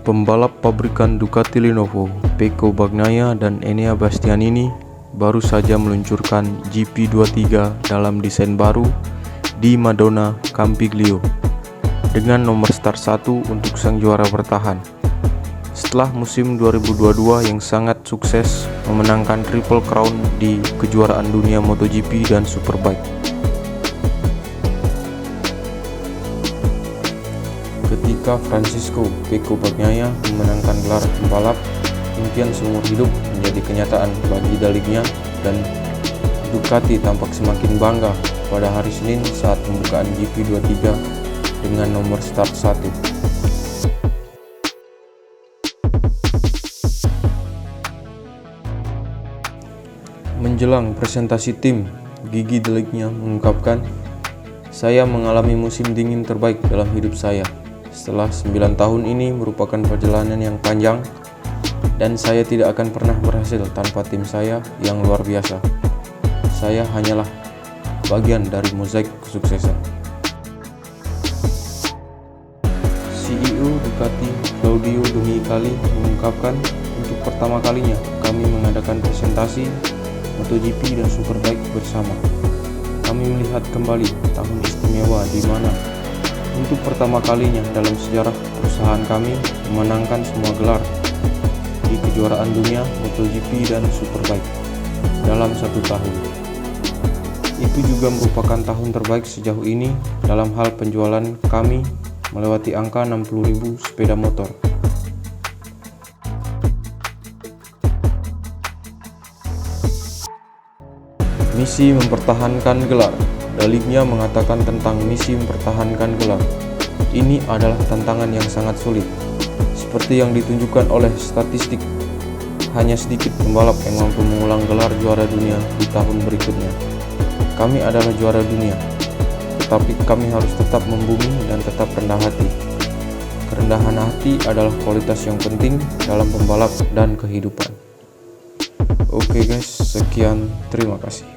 Pembalap pabrikan Ducati Lenovo, Pecco Bagnaia dan Enea Bastianini baru saja meluncurkan GP23 dalam desain baru di Madonna Campiglio dengan nomor start 1 untuk sang juara bertahan. Setelah musim 2022 yang sangat sukses memenangkan Triple Crown di kejuaraan dunia MotoGP dan Superbike. Ketika Francisco Pecco Bagnaia memenangkan gelar pembalap, impian seumur hidup menjadi kenyataan bagi daliknya dan Ducati tampak semakin bangga pada hari Senin saat pembukaan GP23 dengan nomor start 1. Menjelang presentasi tim, Gigi Delicnya mengungkapkan, "Saya mengalami musim dingin terbaik dalam hidup saya. Setelah 9 tahun ini merupakan perjalanan yang panjang dan saya tidak akan pernah berhasil tanpa tim saya yang luar biasa. Saya hanyalah bagian dari mozaik kesuksesan." CEO Ducati Claudio Domenicali mengungkapkan, "Untuk pertama kalinya kami mengadakan presentasi MotoGP dan Superbike bersama. Kami melihat kembali tahun istimewa di mana untuk pertama kalinya dalam sejarah perusahaan kami memenangkan semua gelar di kejuaraan dunia MotoGP dan Superbike dalam 1 tahun. Itu juga merupakan tahun terbaik sejauh ini dalam hal penjualan kami melewati angka 60.000 sepeda motor." Misi mempertahankan gelar. Daliknya mengatakan tentang misi mempertahankan gelar. Ini adalah tantangan yang sangat sulit. Seperti yang ditunjukkan oleh statistik, hanya sedikit pembalap yang mampu mengulang gelar juara dunia di tahun berikutnya. Kami adalah juara dunia, tetapi kami harus tetap membumi dan tetap rendah hati. Kerendahan hati adalah kualitas yang penting dalam pembalap dan kehidupan. Oke guys, sekian, terima kasih.